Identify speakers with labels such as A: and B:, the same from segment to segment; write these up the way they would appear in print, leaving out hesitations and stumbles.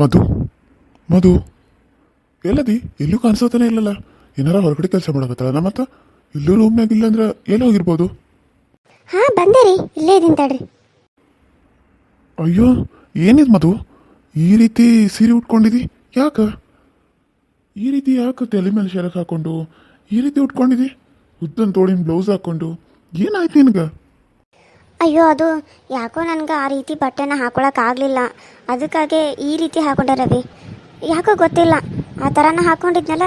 A: ಮಧು ಮಧು ಎಲ್ಲದಿ ಎಲ್ಲೂ ಕಾಣಿಸೋತಾನೆ ಇಲ್ಲಲ್ಲ. ಏನಾರ ಹೊರಗಡೆ ಕೆಲಸ ಮಾಡಕತ್ತಲ್ಲ ನಮ್ಮತ್ತ. ಇಲ್ಲೂ ರೂಮ್ನಾಗ ಇಲ್ಲ ಅಂದ್ರೆ ಎಲ್ಲಿ ಹೋಗಿರ್ಬೋದು?
B: ಹಾಂ ಬಂದೆ ರೀ, ಇಲ್ಲೇ ಇದೀನಿ ತಡ್ರಿ.
A: ಅಯ್ಯೋ ಏನಿದ್ ಮಧು, ಈ ರೀತಿ ಸೀರೆ ಉಟ್ಕೊಂಡಿದಿ ಯಾಕ? ಈ ರೀತಿ ಯಾಕೆ ತಲೆ ಮೇಲೆ ಶರಕ್ ಹಾಕೊಂಡು ಈ ರೀತಿ ಉಟ್ಕೊಂಡಿದಿ? ಉದ್ದನ್ ತೋಳಿನ ಬ್ಲೌಸ್ ಹಾಕೊಂಡು ಏನಾಯ್ತು ನಿನಗೆ?
B: ಅಯ್ಯೋ ಅದು ಯಾಕೋ ನನಗೆ ಆ ರೀತಿ ಬಟ್ಟೆನ ಹಾಕೊಳಕ್ಕಾಗಲಿಲ್ಲ, ಅದಕ್ಕಾಗಿ ಈ ರೀತಿ ಹಾಕೊಂಡೆ ರವಿ. ಯಾಕೋ ಗೊತ್ತಿಲ್ಲ, ಆ ಥರನ ಹಾಕ್ಕೊಂಡಿದ್ನಲ್ಲ,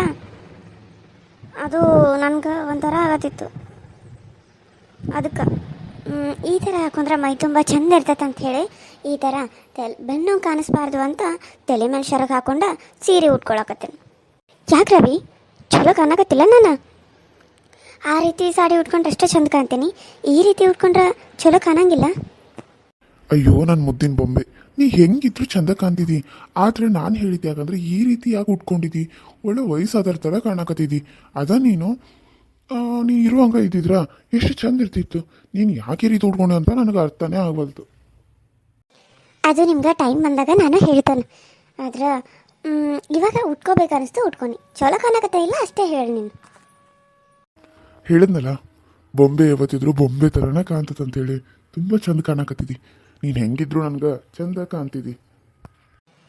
B: ಅದು ನನಗೆ ಒಂಥರ ಆಗತ್ತಿತ್ತು. ಅದಕ್ಕೆ ಈ ಥರ ಹಾಕೊಂಡ್ರೆ ಮೈ ತುಂಬ ಚೆಂದ ಇರ್ತೈತೆ ಅಂಥೇಳಿ ಈ ಥರ ಬೆನ್ನು ಕಾಣಿಸ್ಬಾರ್ದು ಅಂತ ತಲೆ ಮೇಲೆ ಶರಗ್ ಹಾಕೊಂಡ ಸೀರೆ ಉಟ್ಕೊಳಕತ್ತೇನೆ. ಯಾಕೆ ರವಿ, ಚಲೋ ಕಾಣಕತ್ತಿಲ್ಲ ನಾನು? ಆ ರೀತಿ ಸಾಡಿ ಉಟ್ಕೊಂಡ್ರೆ ಅಷ್ಟೇ ಚಂದ ಕಾಣ್ತೀನಿ, ಈ ರೀತಿ ಉಟ್ಕೊಂಡ್ರೆ ಚಲೋ ಕಾಣಂಗಿಲ್ಲ.
A: ಅಯ್ಯೋ ನನ್ನ ಮುದ್ದಿನ ಬೊಂಬೆ, ನೀ ಹೆಂಗಿದ್ರು ಚಂದ ಕಾಣ್ತಿದ್ದಿ. ಆದರೆ ನಾನು ಹೇಳಿದ್ದೆ ಯಾಕಂದ್ರೆ ಈ ರೀತಿ ಯಾಕೆ ಉಟ್ಕೊಂಡಿದ್ದಿ? ಒಳ್ಳೆ ವಯಸ್ಸಾದರ ಥರ ಕಾಣಕತ್ತಿದ್ದಿ. ಅದ ನೀನು ಇರುವಂಗ ಇದ್ದಿದ್ರ ಎಷ್ಟು ಚಂದ ಇರ್ತಿತ್ತು. ನೀನು ಯಾಕೆ ಈ ರೀತಿ ಉಟ್ಕೊಂಡೆ ಅಂತ ನನಗೆ ಅರ್ಥನೇ ಆಗಬಲ್ತು.
B: ಅದು ನಿಮ್ಗೆ ಟೈಮ್ ಬಂದಾಗ ನಾನು ಹೇಳ್ತೇನೆ. ಆದ್ರೆ ಇವಾಗ ಉಟ್ಕೋಬೇಕನ್ನಿಸ್ತು ಉಟ್ಕೊನಿ, ಚಲೋ ಕಾಣಕತ್ತ ಇಲ್ಲ ಅಷ್ಟೇ ಹೇಳಿ. ನೀನು
A: ಹೇಳಿದ್ನಲ್ಲ, ಬೊಂಬೆ ಯಾವತ್ತಿದ್ರು ಬೊಂಬೆ ಥರನೇ ಕಾಣ್ತದಂತೇಳಿ. ತುಂಬ ಚಂದ ಕಾಣಕತ್ತಿದ್ದಿ. ನೀನು ಹೆಂಗಿದ್ರು ನನಗೆ ಚಂದ ಕಾಣ್ತಿದ್ದಿ.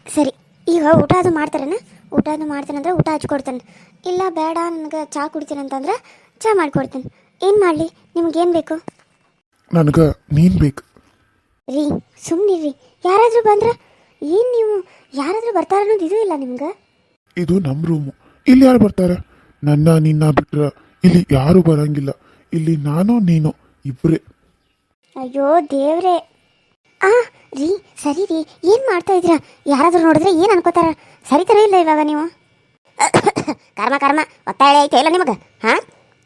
B: ಸರಿ, ಈಗ ಊಟ ಅದು ಮಾಡ್ತಾರೇನ? ಊಟ ಅದು ಮಾಡ್ತೇನಂದ್ರೆ ಊಟ ಹಚ್ಕೊಡ್ತೇನೆ. ಇಲ್ಲ ಬೇಡ ನನಗೆ ಚಹಾ ಕುಡಿತೀನಿ ಅಂತಂದ್ರೆ ಚಹಾ ಮಾಡಿಕೊಡ್ತೇನೆ. ಏನು ಮಾಡಲಿ, ನಿಮ್ಗೇನು ಬೇಕು?
A: ನನಗೆ ನೀನು ಬೇಕು
B: ರೀ. ಸುಮ್ಮನಿರ್ರಿ, ಯಾರಾದರೂ ಬಂದ್ರೆ ಏನು ನೀವು? ಯಾರಾದರೂ ಬರ್ತಾರ ಅನ್ನೋದು ಇದು ಇಲ್ಲ ನಿಮ್ಗೆ?
A: ಇದು ನಮ್ಮ ರೂಮು, ಇಲ್ಲಿ ಯಾರು ಬರ್ತಾರೆ? ನನ್ನ ನಿನ್ನ ಬಿಟ್ರೆ ಇಲ್ಲಿ ಯಾರು ಬರಂಗಿಲ್ಲ. ಇಲ್ಲಿ ನಾನು ನೀನು ಇಬ್ಬರೇ.
B: ಅಯ್ಯೋ ದೇವ್ರೆ. ರೀ ಸರಿ ರೀ, ಏನು ಮಾಡ್ತಾ ಇದ್ದೀರಾ? ಯಾರಾದರೂ ನೋಡಿದ್ರೆ ಏನು ಅನ್ಕೋತಾರ? ಸರಿತಾರ ಇಲ್ಲ ಇವಾಗ ನೀವು? ಕರ್ಮ ಕರ್ಮ ಒತ್ತಾಳೆ ಐತೆ ಇಲ್ಲ ನಿಮಗೆ? ಹಾಂ,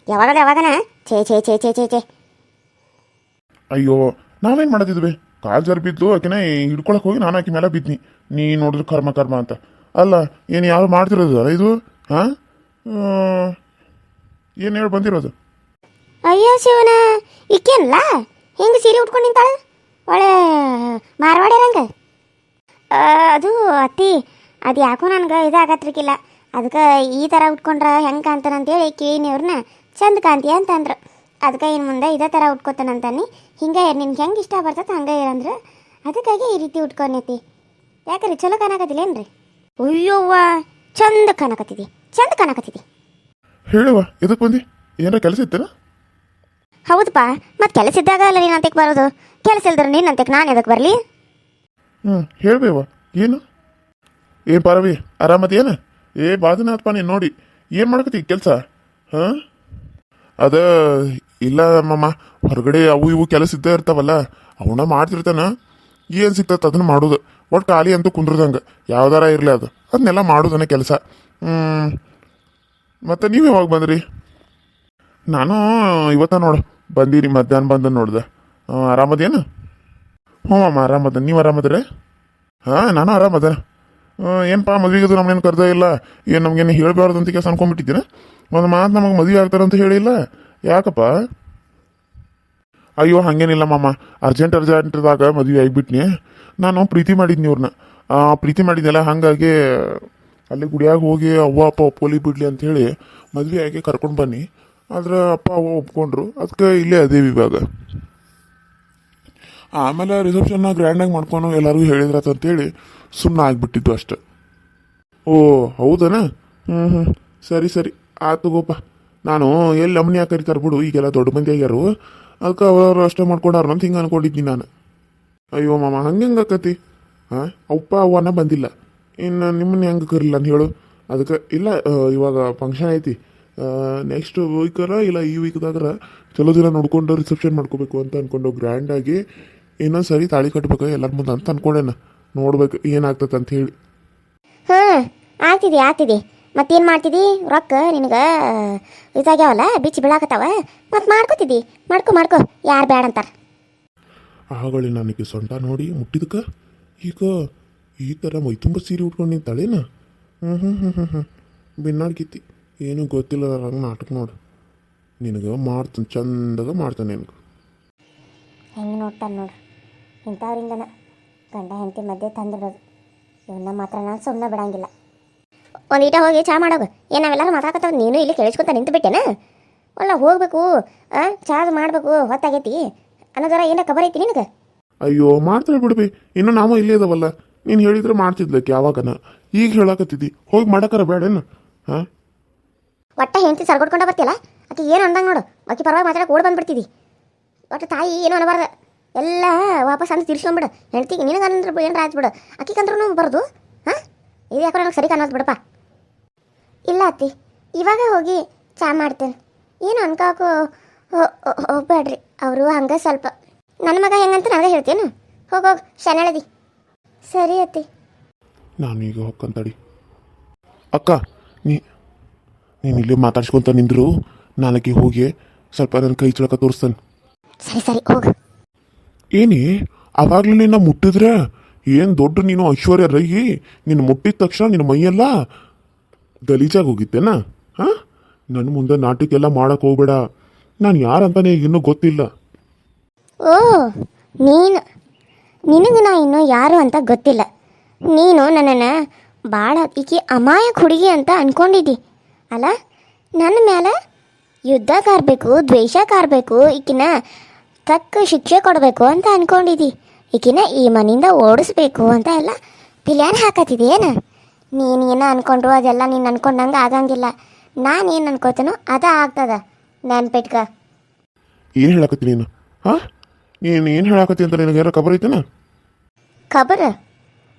B: ಯಾವಾಗನ ಛೇ ಛೇ ಛೇ ಛೇ ಛೇ ಛೇ.
A: ಅಯ್ಯೋ ನಾವೇನು ಮಾಡೋದಿದ್ವಿ? ಕಾಲು ಜರ್ ಬಿದ್ದು ಆಕೆನ ಹಿಡ್ಕೊಳಕ್ಕೆ ಹೋಗಿ ನಾನು ಆಕೆ ಮೇಲೆ ಬಿದ್ನಿ. ನೀ ನೋಡಿದ್ರೆ ಕರ್ಮ ಕರ್ಮ ಅಂತ. ಅಲ್ಲ ಏನು ಯಾರು ಮಾಡ್ತಿರೋದು ಇದು? ಹಾಂ, ಏನು ಹೇಳಿ ಬಂದಿರೋದು?
B: ಅಯ್ಯೋ ಶಿವನ, ಈಕೇನಲ್ಲ ಹಿಂಗೆ ಸೀರೆ ಉಟ್ಕೊಂಡು ನಿಂತಾಳೆ, ಒಳ್ಳೆ ಮಾರವಾಡ್ಯಾರಂಗ. ಅದು ಅತ್ತಿ, ಅದು ಯಾಕೋ ನನಗೆ ಇದಾಗತ್ರಿಕಿಲ್ಲ. ಅದಕ್ಕೆ ಈ ಥರ ಉಟ್ಕೊಂಡ್ರೆ ಹೆಂಗೆ ಕಾಣ್ತಾನಂತೇಳಿ ಕೇಳಿನವ್ರನ್ನ ಚಂದ ಕಾಂತೀಯ ಅಂತಂದ್ರು. ಅದಕ್ಕೆ ಇನ್ನು ಮುಂದೆ ಇದೇ ಥರ ಉಟ್ಕೋತಾನಂತಾನೆ. ಹಿಂಗೆ ನಿನ್ಗೆ ಹೆಂಗೆ ಇಷ್ಟ ಬರ್ತದೆ ಹಂಗೆ ಇರಂದ್ರೆ ಅದಕ್ಕಾಗಿ ಈ ರೀತಿ ಉಟ್ಕೊಂಡೈತಿ. ಯಾಕ್ರಿ ಚಲೋ ಕಾಣಕತ್ತಿಲ್ಲೇನ್ರಿ? ಅಯ್ಯೋವ್ವ, ಚಂದ ಕಾಣಕತ್ತಿದ್ದಿ, ಚಂದ ಕಾಣಕತ್ತಿದ್ದಿ.
A: ಹೇಳುವ, ಇದಕ್ಕೆ ಬಂದು ಏನಾರ ಕೆಲಸ ಇತ್ತೇನ?
B: ಹೌದಪ್ಪ, ಮತ್ತು ಕೆಲಸ ಇದ್ದಾಗ ಅಲ್ಲ ನೀನು ಅಂತಕ್ಕೆ ಬರೋದು. ಕೆಲಸ ಇಲ್ದ್ರೆ ನೀನು ಅಂತಕ್ಕೆ ನಾನು ಎದಕ್ಕೆ ಬರಲಿ?
A: ಹೇಳ್ಬೇವ. ಏನು ಪಾರವಿ, ಆರಾಮದೇನ? ಬಾದನಾಥಪ್ಪ ನೀನು ನೋಡಿ ಏನು ಮಾಡಕತ್ತಿ ಕೆಲಸ? ಹಾಂ, ಅದ ಇಲ್ಲ ಮಮ್ಮ, ಹೊರಗಡೆ ಅವು ಇವು ಕೆಲಸ ಇದ್ದೇ ಇರ್ತಾವಲ್ಲ, ಅವನ್ನ ಮಾಡ್ತಿರ್ತಾನ. ಏನು ಸಿಗ್ತದೆ ಅದನ್ನ ಮಾಡೋದು. ಒಟ್ಟು ಖಾಲಿ ಅಂತೂ ಕುಂದ್ರದಂಗೆ ಯಾವ್ದಾರ ಇರಲಿ ಅದನ್ನೆಲ್ಲ ಮಾಡೋದನ್ನ ಕೆಲಸ. ಮತ್ತು ನೀವು ಯಾವಾಗ ಬಂದ್ರಿ? ನಾನು ಇವತ್ತ ನೋಡು ಬಂದೀನಿ, ಮಧ್ಯಾಹ್ನ ಬಂದು ನೋಡ್ದೆ. ಆರಾಮದೇನು? ಹ್ಞೂ ಅಮ್ಮ ಆರಾಮದ. ನೀವು ಆರಾಮದ್ರಿ? ಹಾಂ ನಾನು ಆರಾಮದ. ಏನಪ್ಪ ಮದುವೆಗದು ನಮ್ಮನೇನು ಕರೆದೇ ಇಲ್ಲ, ಏನು ನಮಗೇನು ಹೇಳಬಾರ್ದು ಅಂತ ಕೆಲಸ ಅನ್ಕೊಂಡ್ಬಿಟ್ಟಿದ್ದೀನ? ಒಂದು ಮಾತು ನಮಗೆ ಮದುವೆ ಆಗ್ತಾರಂತ ಹೇಳಿಲ್ಲ, ಯಾಕಪ್ಪ? ಅಯ್ಯೋ ಹಾಗೇನಿಲ್ಲ ಮಾಮ, ಅರ್ಜೆಂಟ್ದಾಗ ಮದುವೆ ಆಗಿಬಿಟ್ನಿ. ನಾನು ಪ್ರೀತಿ ಮಾಡಿದ್ನಿ ಇವ್ರನ್ನ. ಪ್ರೀತಿ ಮಾಡಿದ್ನಲ್ಲ, ಹಾಗಾಗಿ ಅಲ್ಲಿ ಗುಡಿಯಾಗ ಹೋಗಿ ಅವ್ವ ಅಪ್ಪ ಒಪ್ಪೋಲಿ ಬಿಡ್ಲಿ ಅಂಥೇಳಿ ಮದುವೆ ಆಗಿ ಕರ್ಕೊಂಡು ಬನ್ನಿ. ಆದ್ರೆ ಅಪ್ಪ ಅವ್ವ ಒಪ್ಕೊಂಡ್ರು, ಅದಕ್ಕೆ ಇಲ್ಲೇ ಅದೇವಿ ಇವಾಗ. ಆಮೇಲೆ ರಿಸೆಪ್ಷನ್ನ ಗ್ರ್ಯಾಂಡಾಗಿ ಮಾಡ್ಕೊಂಡು ಎಲ್ಲರಿಗೂ ಹೇಳಿದ್ರಂತೇಳಿ ಸುಮ್ಮನೆ ಆಗಿಬಿಟ್ಟಿದ್ದು ಅಷ್ಟೆ. ಓ ಹೌದನ? ಸರಿ ಆಯ್ತು ಗೋಪ. ನಾನು ಎಲ್ಲಿ ಅಮ್ಮನಿಯಾಗ ಕರಿತಾರೆ ಬಿಡು, ಈಗೆಲ್ಲ ದೊಡ್ಡ ಮಂದಿ ಆಗ್ಯಾರು, ಅದಕ್ಕೆ ಅವರು ಅಷ್ಟೇ ಮಾಡ್ಕೊಂಡಾರ ಅಂತ ಹಿಂಗೆ ಅನ್ಕೊಂಡಿದ್ದೀನಿ ನಾನು. ಅಯ್ಯೋ ಮಾಮ ಹಂಗೆ ಆಕತಿ? ಹಾಂ, ಅಪ್ಪ ಅವ್ವನ ಬಂದಿಲ್ಲ, ಇನ್ನು ನಿಮ್ಮನ್ನ ಹೆಂಗೆ ಕರಿಲ್ಲ ಅಂತ ಹೇಳು. ಅದಕ್ಕೆ ಇಲ್ಲ, ಇವಾಗ ಫಂಕ್ಷನ್ ಐತಿ, ನೆಕ್ಸ್ಟ್ ವೀಕರ ಇಲ್ಲ ಈ ವೀಕ್ದಾಗರ ಚಲೋ ದಿನ ನೋಡ್ಕೊಂಡು ರಿಸೆಪ್ಷನ್ ಮಾಡ್ಕೋಬೇಕು ಅಂತ ಅಂದ್ಕೊಂಡು ಗ್ರ್ಯಾಂಡಾಗಿ ಇನ್ನೊಂದು ಸರಿ ತಾಳಿ ಕಟ್ಬೇಕು ಎಲ್ಲರ ಮುಂದೆ ಅಂತ ಅಂದ್ಕೊಂಡೇನ. ನೋಡ್ಬೇಕು ಏನಾಗ್ತದೆ ಅಂತ ಹೇಳಿ.
B: ಹಾಂ, ಆಗ್ತಿದೆ. ಮತ್ತೇನು ಮಾಡ್ತಿದ್ದಿ? ರೊಕ್ಕ ನಿನಗೆ ಇದಾಗ್ಯಾವಲ್ಲ, ಬಿಚ್ಚಿ ಬೀಳಾಕತ್ತಾವ, ಮತ್ತು ಮಾಡ್ಕೋತಿದ್ದಿ. ಮಾಡ್ಕೊ, ಯಾರು ಬೇಡ ಅಂತಾರೆ?
A: ಆಗಳೇ ನನಗೆ ಸೊಂಟ ನೋಡಿ ಮುಟ್ಟಿದಕ್ಕೆ ಈಗ ಈ ಥರ ಮೈ ತುಂಬ ಸೀರೆ ಉಟ್ಕೊಂಡು ನಿಂತಾಳೇನ? ಬಿನ್ನಾಡ್ಕಿತ್ತಿ, ಏನೂ ಗೊತ್ತಿಲ್ಲ ನಂಗೆ ನಾಟಕ ನೋಡು. ನಿನಗೆ ಮಾಡ್ತಾನೆ, ಚಂದಾಗ ಮಾಡ್ತಾನೆ ನಿನಗೆ.
B: ಹೆಂಗೆ ನೋಡ್ತಾನೆ ನೋಡು, ಇಂಥವ್ರಿಂದನ ಗಂಡ ಹೆಂಡತಿ ಮಧ್ಯೆ ತಂದಿಡೋದು. ಇವನ್ನ ಮಾತ್ರ ನಾನು ಸುಮ್ಮನೆ ಬಿಡಂಗಿಲ್ಲ. ಒಂದೀಟ ಹೋಗಿ ಚಾ ಮಾಡೋಗು. ಏನು ನಾವೆಲ್ಲರೂ ಮಾತಾಡ್ಕೊತಾವ, ನೀನು ಇಲ್ಲಿ ಕೇಳಿಸ್ಕೊತ ನಿಂತು ಬಿಟ್ಟೆನ? ಒಳ್ಳ ಹೋಗ್ಬೇಕು, ಚಾ ಮಾಡಬೇಕು, ಹೊತ್ತಾಗೈತಿ ಅನ್ನೋದರ ಏನೋ ಖಬರ್ ಐತಿ ನಿನಗೆ?
A: ಅಯ್ಯೋ ಮಾಡ್ತಾಳೆ ಬಿಡ್ಬಿ, ಇನ್ನು ನಾವು ಇಲ್ಲೇ ಇದಾವಲ್ಲ. ನೀನು ಹೇಳಿದ್ರೆ ಮಾಡ್ತಿದ್ಲಕ್ಕೆ ಯಾವಾಗನ, ಈಗ ಹೇಳಕತ್ತಿದ್ದಿ ಹೋಗಿ ಮಾಡಕ್ಕಾರ ಬೇಡೇನು? ಹಾಂ
B: ಒಟ್ಟ ಹೆಂಡತಿ ಸರ್ಗೊಡ್ಕೊಂಡ ಬರ್ತಿಯಲ್ಲ, ಆಕೆ ಏನು ಅಂದಂಗೆ ನೋಡು, ಆಕೆ ಪರವಾಗಿ ಮಾತಾಡಕ್ಕೆ ಓಡ್ ಬಂದ್ಬಿಡ್ತಿದ್ದಿ. ಒಟ್ಟು ತಾಯಿ ಏನು ಅನ್ನಬಾರ್ದು, ಎಲ್ಲ ವಾಪಸ್ ಅಂದು ತಿರ್ಸ್ಕೊಂಬಿಡು. ಹೆಂಡ್ತಿಗೆ ನಿನಗೆ ಅಂದ್ರೆ ಏನಾರ ಆಯ್ತು ಬಿಡು, ಆಕಿಗಂದ್ರೂ ಬರ್ದು. ಹಾಂ ಇದು ಯಾಕೋ ನನಗೆ ಸರಿ ಕಾಣೋದು ಬಿಡಪ್ಪ. ಇಲ್ಲ ಅತ್ತಿ, ಇವಾಗ ಹೋಗಿ ಚಾ ಮಾಡ್ತೇನೆ, ಏನು ಅನ್ಕೋಕು ಹೋಗ್ಬೇಡ್ರಿ. ಅವರು ಹಂಗೆ ಸ್ವಲ್ಪ ನನ್ನ ಮಗ ಹೆಂಗಂತ ನನಗೆ ಹೇಳ್ತೇನು. ಹೋಗೋಗಿ ಶನಳದಿ. ಸರಿ ಅತ್ತಿ.
A: ನಾನು ಈಗ ಹೊಕ್ಕಂತಡಿ ಅಕ್ಕ. ನೀನು ಇಲ್ಲೇ ಮಾತಾಡ್ಸ್ಕೊಂತ ನಿಂದ್ರು, ನಾಲ್ಕಿ ಹೋಗಿ ಸ್ವಲ್ಪ ನನ್ನ ಕೈ ಚಳಕ ತೋರಿಸ್ತಾನೆ.
B: ಸರಿ ಸರಿ ಹೋಗು.
A: ಏನೇ ಅವಾಗ್ಲೂ ನಿನ್ನ ಮುಟ್ಟಿದ್ರೆ ಏನು ದೊಡ್ಡ ನೀನು ಐಶ್ವರ್ಯ ರೈ, ನಿನ್ನ ಮುಟ್ಟಿದ ತಕ್ಷಣ ನಿನ್ನ ಮೈಯೆಲ್ಲ ಗಲೀಜಾಗಿ ಹೋಗಿತ್ತೇನ? ಹಾಂ ನನ್ನ ಮುಂದೆ ನಾಟಕೆಲ್ಲ ಮಾಡಕ್ಕೆ ಹೋಗ್ಬೇಡ. ನಾನು ಯಾರಂತಾನೆ ಇನ್ನೂ ಗೊತ್ತಿಲ್ಲ.
B: ಓ ನಿನಗೆ ನಾ ಇನ್ನೂ ಯಾರು ಅಂತ ಗೊತ್ತಿಲ್ಲ. ನೀನು ನನ್ನನ್ನು ಭಾಳ ಈಕಿ ಅಮಾಯಕ ಹುಡುಗಿ ಅಂತ ಅನ್ಕೊಂಡಿದ್ದಿ ಅಲ್ಲ. ನನ್ನ ಮೇಲೆ ಯುದ್ಧ ಕಾರ್ಬೇಕು, ದ್ವೇಷ ಕಾರ್ಬೇಕು, ಈಕಿನ ತಕ್ಕ ಶಿಕ್ಷೆ ಕೊಡಬೇಕು ಅಂತ ಅನ್ಕೊಂಡಿದ್ದಿ. ಈಕಿನ ಈ ಮನೆಯಿಂದ ಓಡಿಸ್ಬೇಕು ಅಂತ ಎಲ್ಲ ಪ್ಲ್ಯಾನ್ ಹಾಕತ್ತಿದೇನು? ನೀನೇನು ಅನ್ಕೊಂಡ್ರು ಅದೆಲ್ಲ ನೀನು ಅನ್ಕೊಂಡಂಗೆ ಆಗಂಗಿಲ್ಲ. ನಾನು ಏನು ಅನ್ಕೋತೇನೋ ಅದ ಆಗ್ತದ. ನೆನ್ಪಿಟ್ಕ.
A: ಏನು ಹೇಳಕತ್ತಿ ನೀನು? ಹಾಂ ನೀನು ಏನು ಹೇಳಕತ್ತಿ ಅಂತ ನಿನಗೆ ಯಾರೋ ಖಬರ್ ಐತೇನ?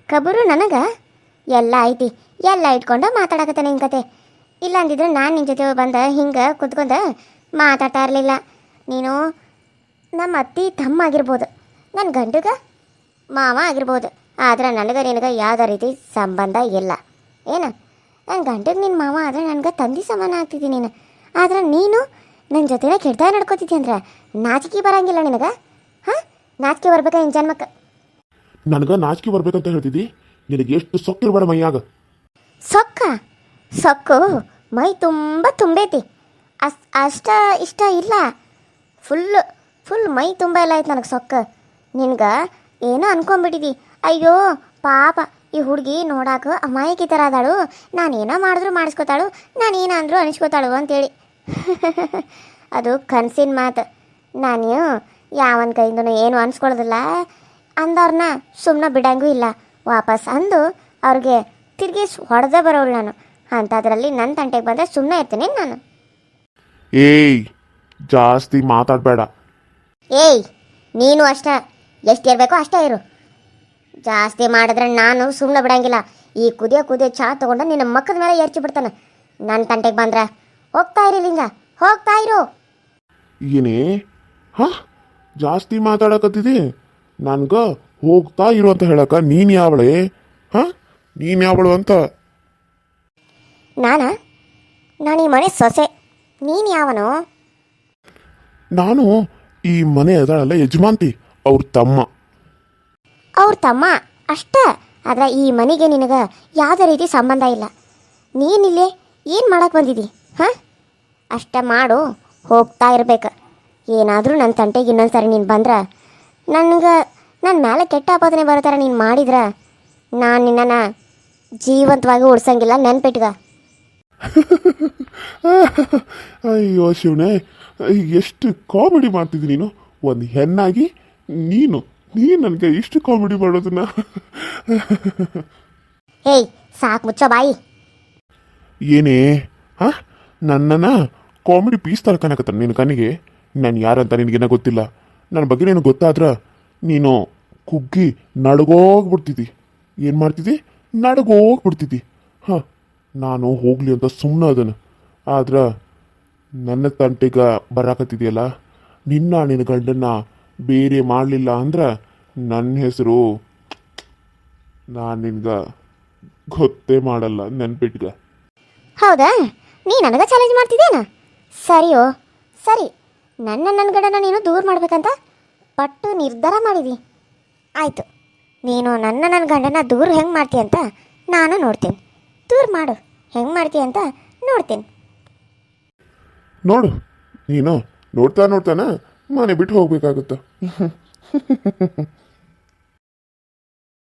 B: ಖಬರು ನನಗೆ ಎಲ್ಲ ಐತಿ. ಎಲ್ಲ ಇಟ್ಕೊಂಡು ಮಾತಾಡಕತ್ತ ನಿನ್ನ ಕತೆ. ಇಲ್ಲ ಅಂದಿದ್ರೆ ನಾನು ನಿನ್ನ ಜೊತೆ ಬಂದು ಹಿಂಗೆ ಕುತ್ಕೊಂಡು ಮಾತಾಡ್ತಾ ಇರಲಿಲ್ಲ. ನೀನು ನಮ್ಮ ಅತ್ತಿ ತಮ್ಮ ಆಗಿರ್ಬೋದು, ನನ್ನ ಗಂಡಗ ಮಾವ ಆಗಿರ್ಬೋದು, ಆದರೆ ನನಗೆ ನಿನಗೆ ಯಾವುದೇ ರೀತಿ ಸಂಬಂಧ ಇಲ್ಲ. ಏನು ನನ್ನ ಗಂಡಗೆ ನಿನ್ನ ಮಾವ ಆದರೆ ನನಗೆ ತಂದೆ ಸಮಾನ ಆಗ್ತಿದ್ದಿ ನೀನು. ಆದರೆ ನೀನು ನನ್ನ ಜೊತೆನೇ ಕೆಡ್ತಾ ನಡ್ಕೋತಿದ್ದಿ ಅಂದ್ರೆ ನಾಚಿಕೆ ಬರಂಗಿಲ್ಲ ನಿನಗೆ? ಹಾಂ ನಾಚಿಕೆ ಬರ್ಬೇಕಾ ನಿನ್ನ ಜನ್ಮಕ್ಕೆ?
A: ನನಗೆ ನಾಚಿಕೆ ಬರ್ಬೇಕಂತ ಹೇಳ್ತಿದ್ದಿ? ನಿನಗೆ ಎಷ್ಟು ಸೊಕ್ಕಿರ್ಬೇಡ ಮೈಯಾಗ.
B: ಸೊಕ್ಕು ಮೈ ತುಂಬ ತುಂಬೈತಿ. ಇಷ್ಟ ಇಲ್ಲ. ಫುಲ್ ಮೈ ತುಂಬ ಎಲ್ಲ ಐತೆ ನನಗೆ ಸೊಕ್ಕ. ನಿನ್ಗೆ ಏನೋ ಅನ್ಕೊಂಬಿಟ್ಟಿದ್ದಿ. ಅಯ್ಯೋ ಪಾಪ ಈ ಹುಡುಗಿ ನೋಡಾಕ ಅಮಾಯಕಿ ಥರ ಅದಾಳು, ನಾನೇನೋ ಮಾಡಿದ್ರು ಮಾಡಿಸ್ಕೊತಾಳು, ನಾನೇನಂದ್ರು ಅನಿಸ್ಕೋತಾಳು ಅಂತೇಳಿ. ಅದು ಕನಸಿನ ಮಾತು. ನಾನು ಯಾವನ ಕೈಯಿಂದನೂ ಏನು ಅನ್ಸ್ಕೊಳ್ಳೋದಿಲ್ಲ. ಅಂದವ್ರನ್ನ ಸುಮ್ಮನೆ ಬಿಡಂಗೂ ಇಲ್ಲ. ವಾಪಸ್ ಅಂದು ಅವ್ರಿಗೆ ತಿರುಗಿ ಹೊಡೆದೇ ಬರೋಳು ನಾನು. ಅಂಥದ್ರಲ್ಲಿ ನನ್ನ ತಂಟೆಗೆ ಬಂದರೆ ಸುಮ್ಮನೆ ಇರ್ತೀನಿ ನಾನು.
A: ಏಯ್ ಜಾಸ್ತಿ ಮಾತಾಡಬೇಡ.
B: ಏಯ್ ನೀನು ಅಷ್ಟೇ, ಎಷ್ಟು ಇರಬೇಕೋ ಅಷ್ಟೇ ಇರು. ಜಾಸ್ತಿ ಮಾಡಿದ್ರೆ ನಾನು ಸುಮ್ಮನೆ ಬಿಡಂಗಿಲ್ಲ. ಈ ಕುದಿಯೋ ಚಹಾ ತೊಗೊಂಡು ನಿನ್ನ ಮಕ್ಕದ ಮೇಲೆ ಎರಚಿ ಬಿಡ್ತಾನೆ. ನನ್ನ ತಂಟೆಗೆ ಬಂದ್ರೆ ಹೋಗ್ತಾ ಇರಿ ಲಿಂಗ, ಹೋಗ್ತಾ ಇರು.
A: ಏನೇ ಹಾಂ ಜಾಸ್ತಿ ಮಾತಾಡಕತ್ತಿದ್ದಿ? ನನ್ಗೆ ಹೋಗ್ತಾ ಇರು ಅಂತ ಹೇಳಕ ನೀನು ಯಾವಳೆ? ಹಾಂ ನೀನು ಯಾವಳು ಅಂತ?
B: ನಾನು ಈ ಮನೆ ಸೊಸೆ. ನೀನು ಯಾವನು?
A: ನಾನು ಈ ಮನೆ ಅದಳಲ್ಲ ಯಜಮಾಂತಿ, ಅವ್ರ ತಮ್ಮ.
B: ಅವ್ರ ತಮ್ಮ ಅಷ್ಟೇ. ಆದರೆ ಈ ಮನೆಗೆ ನಿನಗೆ ಯಾವುದೇ ರೀತಿ ಸಂಬಂಧ ಇಲ್ಲ. ನೀನಿಲ್ಲೇ ಏನು ಮಾಡಕ್ಕೆ ಬಂದಿದ್ದಿ? ಹಾಂ ಅಷ್ಟೇ ಮಾಡು, ಹೋಗ್ತಾ ಇರ್ಬೇಕು. ಏನಾದರೂ ನನ್ನ ತಂಟೆಗೆ ಇನ್ನೊಂದು ಸರಿ ನೀನು ಬಂದ್ರೆ, ನನಗೆ ನನ್ನ ಮೇಲೆ ಕೆಟ್ಟ ಆಪಾದನೆ ಬರೋ ಥರ ನೀನು ಮಾಡಿದ್ರೆ ನಾನು ನಿನ್ನನ್ನು ಜೀವಂತವಾಗಿ ಉಳ್ಸಂಗಿಲ್ಲ, ನೆನ್ಪಿಟ್ಗ.
A: ಅಯ್ಯೋ ಶಿವನೇ, ಎಷ್ಟು ಕಾಮಿಡಿ ಮಾಡ್ತಿದ್ದಿ ನೀನು. ಒಂದು ಹೆಣ್ಣಾಗಿ ನೀನು ನನಗೆ ಇಷ್ಟು ಕಾಮಿಡಿ ಮಾಡೋದನ್ನ.
B: ಏಯ್ ಸಾಕು ಮುಚ್ಚೋ ಬಾಯಿ.
A: ಏನೇ ಹಾಂ ನನ್ನನ್ನು ಕಾಮಿಡಿ ಪೀಸ್ ಥರ ಕಾಣಕತ್ತಾನೆ ನಿನ್ನ ಕಣ್ಣಿಗೆ? ನಾನು ಯಾರಂತ ನಿನಗೇನೋ ಗೊತ್ತಿಲ್ಲ. ನನ್ನ ಬಗ್ಗೆ ನೀನು ಗೊತ್ತಾದ್ರೆ ನೀನು ಕುಗ್ಗಿ ನಡ್ಗೋಗ್ಬಿಡ್ತಿದ್ದಿ. ಏನು ಮಾಡ್ತಿದ್ದಿ? ನಡ್ಗೋಗ್ಬಿಡ್ತಿದ್ದಿ. ಹಾಂ ನಾನು ಹೋಗಲಿ ಅಂತ ಸುಮ್ಮನೆ ಅದನ್ನು. ಆದ್ರೆ ನನ್ನ ತಂಟೆಗೆ ಬರಾಕತ್ತಿದೆಯಲ್ಲ, ನಿನ್ನ ಗಂಡನ್ನ ಬೇರೆ ಮಾಡಲಿಲ್ಲ ಅಂದ್ರೆ ನನ್ನ ಹೆಸರು ನಾನು ನಿನ್ಗೆ ಗೊತ್ತೇ ಮಾಡಲ್ಲ, ನೆನ್ಪಿಟ್ಗ.
B: ಹೌದಾ? ನೀ ನನಗೆ ಚಾಲೆಂಜ್ ಮಾಡ್ತಿದ್ದೇನ? ಸರಿಯೋ ಸರಿ, ನನ್ನ ಗಂಡನ ನೀನು ದೂರ ಮಾಡ್ಬೇಕಂತ ಪಟ್ಟು ನಿರ್ಧಾರ ಮಾಡಿದಿ. ಆಯಿತು, ನೀನು ನನ್ನ ಗಂಡನ ದೂರ ಹೆಂಗೆ ಮಾಡ್ತೀಯ ಅಂತ ನಾನು ನೋಡ್ತೀನಿ. ದೂರ ಮಾಡು, ಹೆಂಗೆ ಮಾಡ್ತೀಯ ಅಂತ ನೋಡ್ತೀನಿ.
A: ನೋಡು, ನೀನು ನೋಡ್ತಾನ ಮನೆ ಬಿಟ್ಟು ಹೋಗ್ಬೇಕಾಗುತ್ತ.